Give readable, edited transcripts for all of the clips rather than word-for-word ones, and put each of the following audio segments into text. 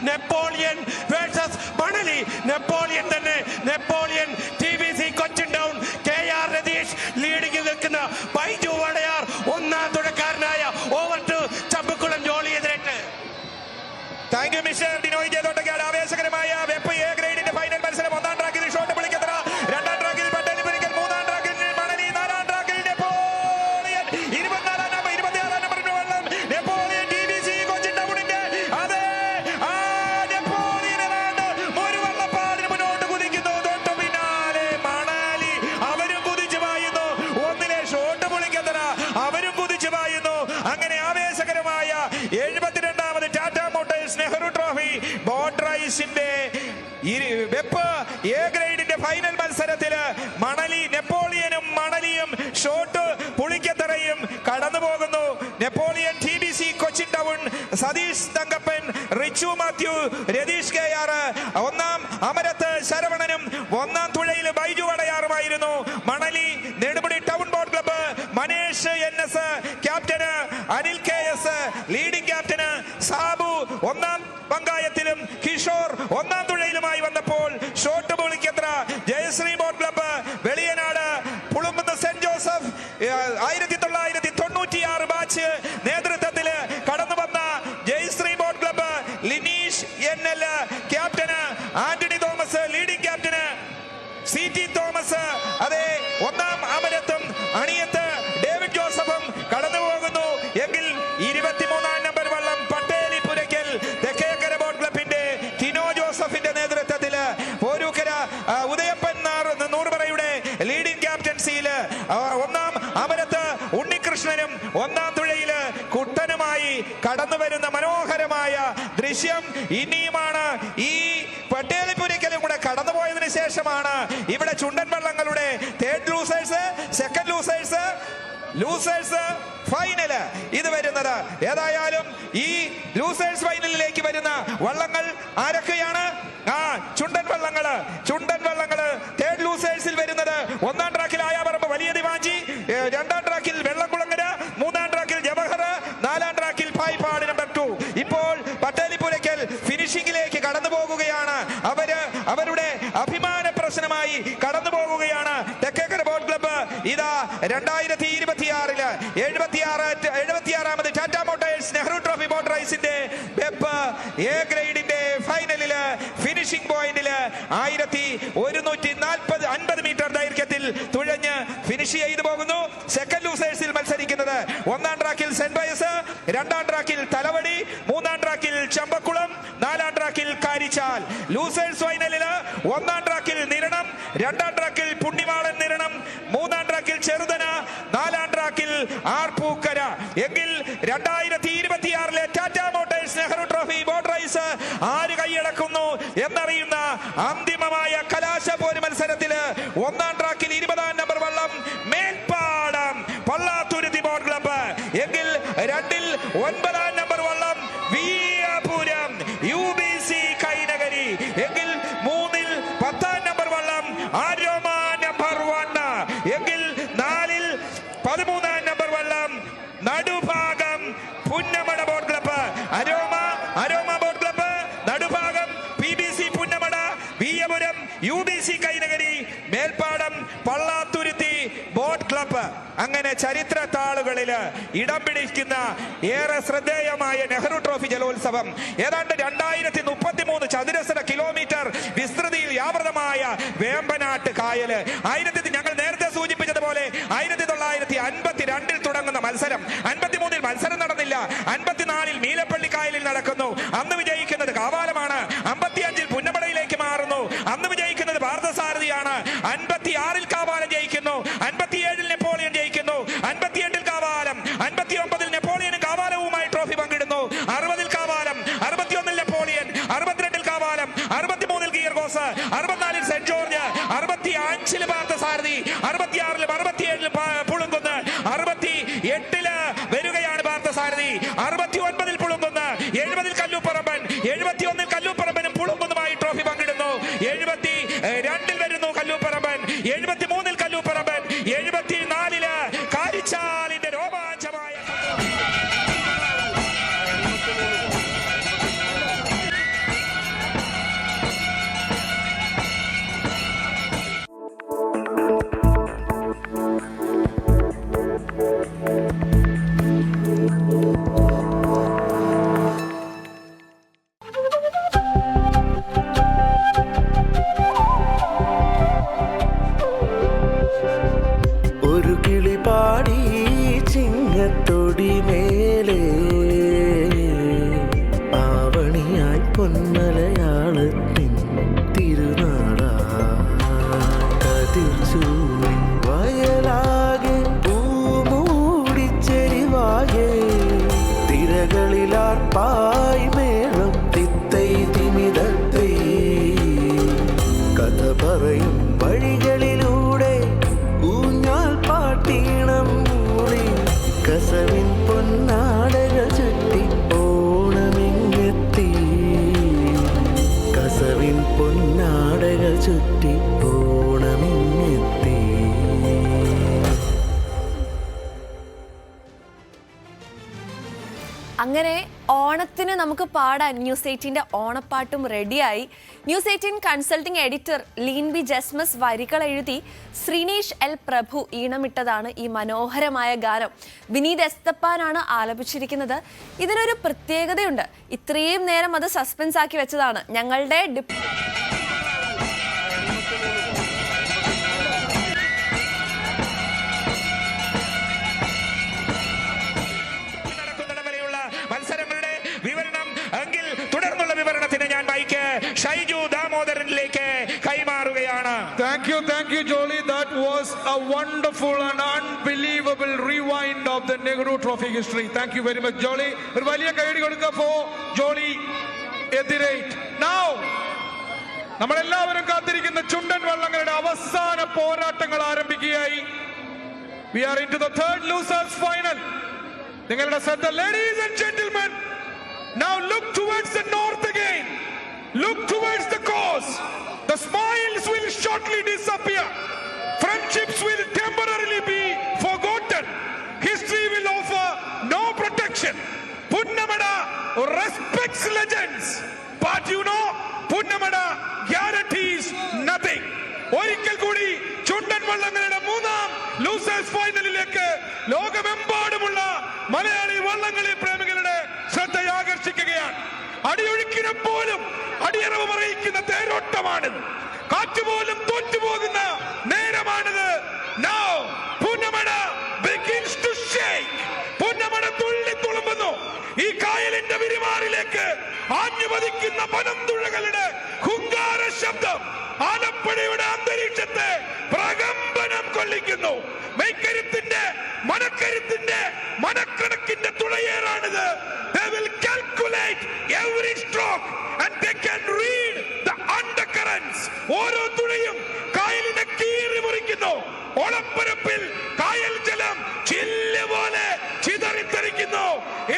Napoleon versus Manali. Napoleon തന്നെ, Napoleon. TBC Cochin town KR Ratheesh ലീഡിങ്ങിൽ നിൽക്കുന്ന ബൈജു വടയാർ ഒന്നാം തുഴക്കാരനായ ഓവർ ടു ചമ്പക്കുളം ജോളി എതിരേറ്റ്. Thank you mister Dinoy Jayathottakkad. ആവേശകരമായ വെപ്പ് എ ഗ്രേഡിന്റെ ഫൈനൽ മത്സരം. ഒന്നാം ട്രാക്കിൽ ഷോട്ട് പുളിക്കത്ര, രണ്ടാം ട്രാക്കിൽ പട്ടേലിപുരിക്കൽ, മൂന്നാം ട്രാക്കിൽ മണലി, നാലാം ട്രാക്കിൽ നെപ്പോളിയൻ. 24 നമ്പർ 26 നമ്പറിന് വെള്ളം നെപ്പോളിയൻ. TBC കൊച്ചിൻ ടൗണിന്റെ അതെ ആ നെപ്പോളിയനാണ് ഒരു വള്ളപ്പാടിന് മുന്നോട്ട് കുതിക്കുന്നു. തൊട്ട് പിന്നാലെ മണലി, അവരും കുതിച്ചു പായുന്നു. ഒന്നിലെ ഷോട്ട് പുളിക്കത്ര, അവരും കുതിച്ചു പായുന്നു. അങ്ങനെ ആവേശകരമായ 72ാമത് Tata Motors Nehru trophy boat റൈസിന്റെ വെപ്പ് എ ഗ്രേഡിന്റെ ഫൈനൽ മത്സരത്തില് മണലി, നെപ്പോളിയനും മണലിയും ഷോട്ട് പുളിക്കത്തറയും കടന്നു പോകുന്നു. Napoleon TBC Cochin town Satheesh Thankappan, Richu Mathew, Ratheesh KR, ഒന്നാം അമരത്ത് ശരവണനും ഒന്നാം തുഴയിൽ ബൈജു വടയാറുമായിരുന്നു. Manali Nedumudi town boat club Maneesh NS captain, Anil KS leading captain, Sabu ഒന്നാം പങ്കായത്തിലും കിഷോർ ഒന്നാം തുഴയിലുമായി വന്നപ്പോൾ shot Pulikkathra Jayasree boat club Veliyanad പുളുമ്പുന്ന സെന്റ് ജോസഫ് 1996 ബാച്ച് നേതൃത്വത്തില് കടന്നു വന്ന Jayasree boat club Lineesh NL captain, Antony Thomas leading captain, CT Thomas അതെ ഒന്നാം അമരത്തും അണിയത്ത് ഡേവിഡ് ജോസഫും കടന്നു പോകുന്നു. എങ്കിൽ 23ാം നമ്പർ വള്ളം പട്ടേലിപുരയ്ക്കൽ തെക്കേക്കര ബോട്ട് ക്ലബിന്റെ ടിനോ ജോസഫിന്റെ നേതൃത്വത്തില് പോരൂക്കര ഉദയപ്പൻ നൂറുപറയുടെ ലീഡിംഗ് ക്യാപ്റ്റൻസിയില് ഒന്നാം അമരത്ത് ഉണ്ണികൃഷ്ണനും ഒന്നാം തുഴയില് കുട്ടനുമായി കടന്നു വരുന്ന മനോഹരമായ ദൃശ്യം ഇനിയുമാണ്. ഈ പട്ടേലിപുരയ്ക്കലും കൂടെ കടന്നുപോയതിനു ശേഷമാണ് ഇവിടെ ചുണ്ടൻ വള്ളങ്ങളുടെ third losers, second losers final ഇത് വരുന്നത്. ഏതായാലും ഈ ലൂസേഴ്സ് ഫൈനലിലേക്ക് വരുന്ന വള്ളങ്ങൾ ആരൊക്കെയാണ്? ചുണ്ടൻ വള്ളങ്ങള് തേർഡ് ലൂസേഴ്സിൽ വരുന്നത്. ഒന്നാം ട്രാക്കിൽ ആയാപറമ്പ് വലിയ ദിവാഞ്ചി, രണ്ടാം ട്രാക്കിൽ വെള്ളംകുളങ്ങര, മൂന്നാം ട്രാക്കിൽ ജവഹർ, നാലാം ട്രാക്കിൽ പായ്പാട് നമ്പർ 2. ഇപ്പോൾ പട്ടേലിപുരയ്ക്കൽ ഫിനിഷിംഗിലേക്ക് കടന്നു പോകുകയാണ്. അവരുടെ അഭിമാന പ്രശ്നമായി കടന്നു പോകുകയാണ് തെക്കേക്കര ബോട്ട് ക്ലബ്ബ്. ഇതാ 2026 76ാമത് Tata Motors Nehru trophy boat റൈസിന്റെ വെപ്പ് എ ഗ്രേഡിന്റെ ഫൈനലില് ഫിനിഷിംഗ് പോയിന്റില് 1150 മീറ്റർ ദൈർഘ്യത്തിൽ തുഴഞ്ഞ് ഫിനിഷ് ചെയ്തു പോകുന്നു. സെക്കൻഡ് ലൂസേഴ്സിൽ മത്സരിക്കുന്നത് ഒന്നാം ട്രാക്കിൽ സെന്റ് പയസ്, രണ്ടാം ട്രാക്കിൽ തലവടി, മൂന്നാം ട്രാക്കിൽ ചമ്പക്കുളം, നാലാം ട്രാക്കിൽ കാരിച്ചാൽ. ലൂസേഴ്സ് ഫൈനലില് ഒന്നാം ട്രാക്കിൽ നിരണം, രണ്ടാം ട്രാക്കിൽ പുണ്ണിവാളൻ നിരണം, മൂന്നാം ട്രാക്കിൽ ചെറുതന, നാലാം ട്രാക്കിൽ ആർപ്പൂക്കര. എങ്കിൽ 2026 Tata Motors Nehru trophy boat rice ആര് കൈയടക്കുന്നു എന്നറിയുന്ന അന്തിമമായ കലാശപ്പോര് മത്സരത്തില് ഒന്നാം ട്രാക്കിൽ 20ാം നമ്പർ വള്ളം മേൽപ്പാടം പള്ളാത്തുരുത്തി ബോട്ട് ക്ലബ്ബ്. എങ്കിൽ രണ്ടിൽ 9ാം നമ്പർ വള്ളം വിയപുരം UBC കൈനഗരി. എങ്കിൽ മൂന്നിൽ 10ാം നമ്പർ വള്ളം അരോമ നമ്പർ 1. എങ്കിൽ 4ൽ 13ാം നമ്പർ വള്ളം Nadubhagam Punnamada boat club. Aroma boat club, Nadubhagam PBC Punnamada, Veeyapuram UBC Kainakari, Melpadam Pallathuruthy boat club. അങ്ങനെ ചരിത്ര താളുകളില് ഇടം പിടിക്കുന്ന ഏറെ ശ്രദ്ധേയമായ നെഹ്റു ട്രോഫി ജലോത്സവം ഏതാണ്ട് 2033 ചതുരശ്ര കിലോമീറ്റർ വിസ്തൃതിയിൽ വ്യാപൃതമായ വേമ്പനാട്ട് കായല്. ഞങ്ങൾ നേരത്തെ സൂചിപ്പിച്ചതുപോലെ 1952 തുടങ്ങുന്ന മത്സരം 53 മത്സരം നടന്നില്ല. 54 മീലപ്പള്ളി കായലിൽ നടക്കുന്നു. അന്ന് വിജയിക്കുന്നത് കാവാലമാണ്. 55 പുന്നമടയിലേക്ക് മാറുന്നു. അന്ന് വിജയിക്കുന്നത് പാർത്ഥസാരഥിയാണ്. 56 കാവാലം ജയിക്കുന്നു. 57 നെപ്പോളിയൻ ജയിക്കുന്നു. 58 കാവാലം, 59 നെപ്പോളിയനും കാവാലവുമായി ട്രോഫി പങ്കിടുന്നു. 60 കാവാലം, 61 നെപ്പോളിയൻ, 62 കാവാലം, 63 ഗീർഗോസ്, 64 സെന്റ് ജോർജ്, 65 പാർത്ഥസാരഥി, 66 67 പുളുങ്കുന്ന്, 68 വരികയാണ് പാർത്ഥസാരഥി, 69 പുളുങ്കുന്ന്, 70 കല്ലൂപ്പറമ്പൻ, 71 കല്ലൂപ്പറമ്പനും പുളുങ്കുന്നുമായി ട്രോഫി പങ്കിടുന്നു. 72 വരുന്നു കല്ലൂപ്പറമ്പൻ, 73 കല്ലൂപ്പറമ്പൻ, 74 കാരിച്ചാലിന്റെ രോമാഞ്ചമായ പൊന്നാടകൾ ചുറ്റി ഓണമിങ്ങെത്തി. അങ്ങനെ ഓണത്തിന് നമുക്ക് പാടാൻ ന്യൂസ് 18ന്റെ ഓണപ്പാട്ടും റെഡിയായി. News 18 consulting editor Leen B Jasmus വരികൾ എഴുതി ശ്രീനേഷ് എൽ പ്രഭു ഈണമിട്ടതാണ് ഈ മനോഹരമായ ഗാനം. വിനീത് എസ്തപ്പാനാണ് ആലപിച്ചിരിക്കുന്നത്. ഇതിനൊരു പ്രത്യേകതയുണ്ട്. ഇത്രയും നേരം അത് സസ്പെൻസ് ആക്കി വെച്ചതാണ്. ഞങ്ങളുടെ Shaiju ദാമോദരനിലേക്ക് കൈമാറുകയാണ്. Thank you, Jolly. That was a wonderful and unbelievable rewind of the Nehru Trophy history. Thank you very much, Jolly. ഒരു വലിയ കൈയടി കൊടുക്കുക for Jolly എതിരേറ്റ്. Now നമ്മളെല്ലാവരും കാത്തിരിക്കുന്ന ചുണ്ടൻ വള്ളങ്ങളുടെ അവസാന പോരാട്ടങ്ങൾ ആരംഭിക്കുകയായി. We are into the third losers final. നിങ്ങളുടെ ശ്രദ്ധ, ladies and gentlemen, now look towards the north again. Look towards the cause. The smiles will shortly disappear. Friendships will temporarily be forgotten. History will offer no protection. Punnamada respects legends, but you know, Punnamada guarantees nothing. ഒരിക്കൽ കൂടി ചുണ്ടൻ വള്ളങ്ങളുടെ മൂന്നാം losers ഫൈനലിലേക്ക് ലോകമെമ്പാടുമുള്ള മലയാളി വള്ളംകളി പ്രേമികളുടെ ശ്രദ്ധയാകർഷിക്കുകയാണ്. അടിയൊഴുക്കിനെ പോലും അടിയറവ് പറയിക്കുന്ന തേരോട്ടമാണിത്. കാറ്റുപോലും തോറ്റുപോകുന്ന നേരമാണിത്. Now Punnamada begins to shake. Punnamada തുള്ളി തുളുമ്പുന്നു. ഈ കായലിന്റെ വിരിമാറിലേക്ക് ആഞ്ഞുപതിക്കുന്ന പനന്തുഴകളുടെ ഹുങ്കാര ശബ്ദം ആലപ്പുഴയുടെ അന്തരീക്ഷത്തെ പ്രകമ്പനം കൊള്ളിക്കുന്നു. മെയ്ക്കരുത്തിന്റെ മനക്കരുത്തിന്റെ മനക്കണക്കിന്റെ തുഴയേറാണിത്. They will calculate every stroke and they can read the undercurrents. ഓരോ തുഴയും കായലിനെ കീറി മുറിക്കുന്നു. ഓളപ്പരപ്പിൽ കായൽ ജലം ചില്ല് പോലെ ചിതറിത്തെറിക്കുന്നു.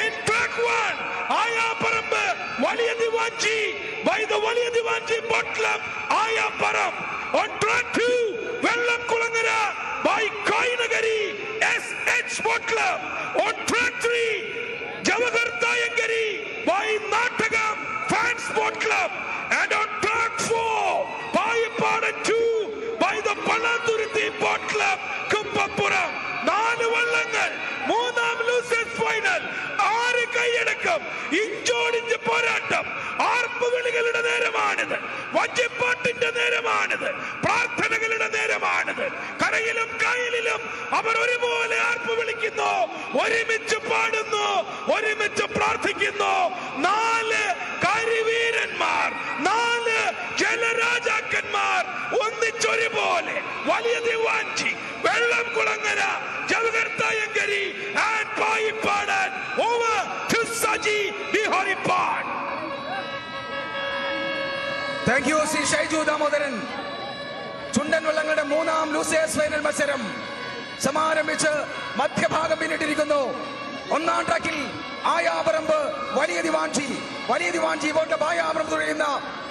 In track 1, ആയാപ്പറമ്പ് വലിയ ദിവാഞ്ചി by the വലിയ ദിവാഞ്ചി boat club ആയാപ്പറം. On track 2, Vellamkulangara by Kainakary SH boat club. On track 3, Jawahar Thayankari by Nattakam fans boat club. And on track 4, Payippadan 2 by the Pallathuruthy boat club കുമ്പപ്പുറം. 4 വള്ളങ്ങൾ, മൂന്നാം ലൂസേഴ്സ് ഫൈനൽ. 6 കൈയടക്കം, ഇഞ്ചോടിഞ്ച് പോരാട്ടം. ആർപ്പുവിളികളുടെ നേരമാണിത്. വഞ്ചിപ്പാട്ടിന്റെ നേരമാണിത്. പ്രാർത്ഥനകളുടെ നേരമാണിത്. കരയിലും കായലിലും അവർ ഒരുപോലെ ആർപ്പ് വിളിക്കുന്നു, ഒരുമിച്ച് പാടുന്നു, ഒരുമിച്ച് പ്രാർത്ഥിക്കുന്നു. 4 കരിവീരന്മാർ, 4 ജലരാജാക്കന്മാർ ഒന്നിച്ചൊരുപോലെ. വലിയ ദിവാഞ്ചി, Vellamkulangara, Jawahar Thayankari and Payippadan. Over to Saji the Horipan. Thank you, Shri Shaiju Damodaran. ചുണ്ടൻ വള്ളങ്ങളുടെ മൂന്നാം ലൂസേഴ്സ് ഫൈനൽ മത്സരം സമാരംഭിച്ച് മധ്യഭാഗം പിന്നിട്ടിരിക്കുന്നു. ഒന്നാം ട്രാക്കിൽ ആയാപറമ്പ് വലിയ ദിവാഞ്ചി ബോട്ട് ആയാപറമ്പ് തുടരുന്ന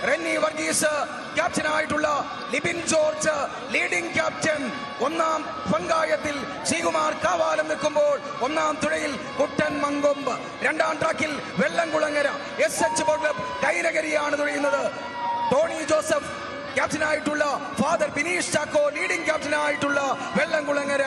റെന്നി വർഗീസ് ക്യാപ്റ്റനായിട്ടുള്ള ലിബിൻ ജോർജ് ലീഡിംഗ് ക്യാപ്റ്റൻ. ഒന്നാം പങ്കായത്തിൽ ശ്രീകുമാർ കാവാലം നിൽക്കുമ്പോൾ ഒന്നാം തുഴയിൽ കുട്ടൻ മങ്കൊമ്പ്. രണ്ടാം ട്രാക്കിൽ വെള്ളംകുളങ്ങര SH ബോട്ട് ക്ലബ് കൈനകരിയാണ് തുഴയുന്നത്. ടോണി ജോസഫ് ക്യാപ്റ്റനായിട്ടുള്ള ഫാദർ ബിനീഷ് ചാക്കോ ലീഡിംഗ് ക്യാപ്റ്റനായിട്ടുള്ള വെള്ളംകുളങ്ങര.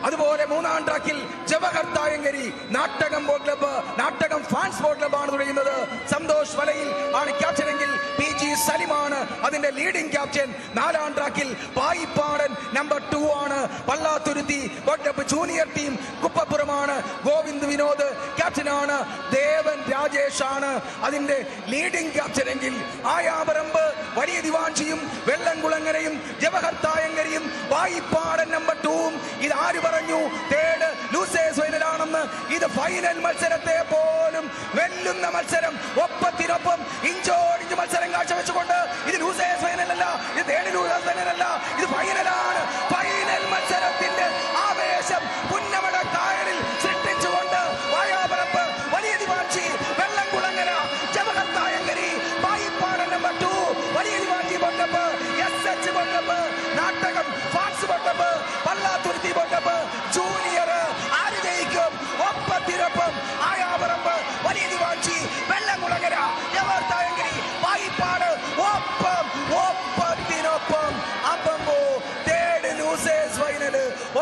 അതുപോലെ മൂന്നാം ട്രാക്കിൽ Jawahar Thayankari Nattakam boat club, Nattakam fans boat ക്ലബ്ബാണ് തുടങ്ങുന്നത്. സന്തോഷ് വലയിൽ ആണ് ക്യാപ്റ്റനെങ്കിൽ PG സലിമാണ് അതിന്റെ ലീഡിംഗ് ക്യാപ്റ്റൻ. 4ആം ട്രാക്കിൽ പായിപ്പാടൻ നമ്പർ 2 ആണ്. Pallathuruthy boat club junior team കുപ്പപ്പുറമാണ്. ഗോവിന്ദ് വിനോദ് ക്യാപ്റ്റനാണ്. ദേവൻ രാജേഷ് ആണ് അതിന്റെ ലീഡിംഗ് ക്യാപ്റ്റനെങ്കിൽ ആയാപറമ്പ് വലിയ ദിവാഞ്ചിയും വെള്ളംകുളങ്ങരയും ജവഹർ തായങ്കരിയും പായിപ്പാടൻ നമ്പർ 2ഉം. ഇത് ആര് പറഞ്ഞു തേർഡ് ലൂസേഴ്സ് ഫൈനലാണെന്ന്? ഇത് ഫൈനൽ മത്സരത്തെ പോലും വെല്ലുന്ന മത്സരം. ഒപ്പത്തിനൊപ്പം ഇഞ്ചോടിഞ്ച് മത്സരം കാഴ്ചവെച്ചുകൊണ്ട് ഇത് ലൂസേഴ്സ് ഫൈനലല്ല, ഇത് തേർഡ് ലൂസേഴ്സ് ഫൈനലല്ല, ഇത് ഫൈനലാണ്. ഫൈനൽ മത്സരത്തിന്റെ ആവേശം പുന്നമട കായലിൽ സൃഷ്ടിച്ചുകൊണ്ട് ആയാപറമ്പ് വലിയ ദിവാഞ്ചി വെള്ളംകുളങ്ങര ജവഹർ തായങ്കരി പായിപ്പാടൻ നമ്പർ 2 വലിയ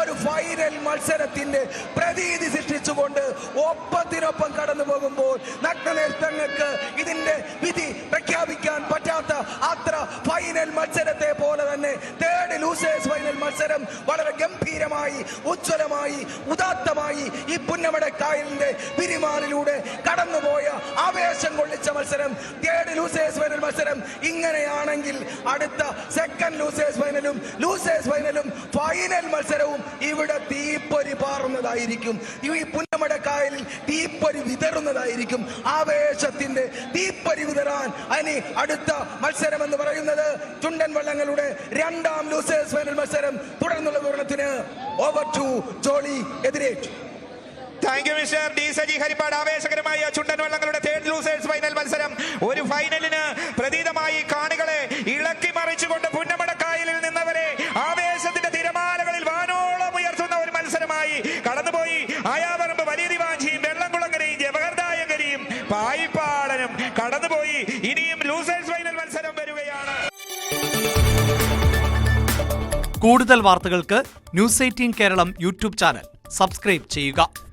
ഒരു ഫൈനൽ മത്സരത്തിന്റെ പ്രതീതി സൃഷ്ടിച്ചുകൊണ്ട് ഒപ്പത്തിനൊപ്പം കടന്നു പോകുമ്പോൾ നഗ്നനേത്രങ്ങൾക്ക് ഇതിന്റെ വിധി പ്രഖ്യാപിക്കാൻ പറ്റാത്ത അത്ര ഫൈനൽ മത്സരത്തെ പോലെ തന്നെ തേർഡ് ലൂസേഴ്സ് ഫൈനൽ മത്സരം വളരെ ഗംഭീരമായി, ഉജ്ജ്വലമായി, ഉദാത്തമായി ഈ പുന്നമടക്കായലിന്റെ പിരിമാറിലൂടെ കടന്നുപോയ ആവേശം കൊള്ളിച്ച മത്സരം. തേർഡ് ലൂസേഴ്സ് ഫൈനൽ മത്സരം ഇങ്ങനെയാണെങ്കിൽ അടുത്ത സെക്കൻഡ് ലൂസേഴ്സ് ഫൈനലും ലൂസേഴ്സ് ഫൈനലും ഫൈനൽ മത്സരവും ഇവിടെ തീപ്പൊരി പാറുന്നതായിരിക്കും. ഈ പുന്നമടക്കായലിൽ തീപ്പൊരി വിതറുന്നതായിരിക്കും. ആവേശത്തിന്റെ തീപ്പൊരി വിതറാൻ ഇനി അടുത്ത മത്സരം എന്ന് പറയുന്നത് ചുണ്ടൻ വള്ളങ്ങളുടെ രണ്ടാം ലൂസേഴ്സ് ഫൈനൽ മത്സരം. തുടർന്നുള്ള വിവരണത്തിന് ഓവർ ടു ജോളി എതിരേറ്റു. Thank you mister D Saji Harippad. ആവേശകരമായ ചുണ്ടൻ വള്ളങ്ങളുടെ തേർഡ് ലൂസേഴ്സ് ഫൈനൽ മത്സരം ഒരു ഫൈനലിന് പ്രതീതമായി കാണികളെ ഇളക്കി മറിച്ചുകൊണ്ട് പുന്നമടക്കായലിൽ നിന്നവരെ ആവേശത്തിന്റെ തിരമാലകളിൽ വാനോളം ഉയർത്തുന്ന ഒരു മത്സരമായി കടന്നുപോയി. ആയാവറമ്പ് വലിയ ദിവാഞ്ചിയും വെള്ളംകുളങ്ങരയും ജവഹർദായകരിയും പായിപ്പാടനും കടന്നുപോയി. ഇനിയും ലൂസേഴ്സ് ഫൈനൽ മത്സരം വരികയാണ്. കൂടുതൽ വാർത്തകൾക്ക് news 18 Keralam YouTube channel subscribe ചെയ്യുക.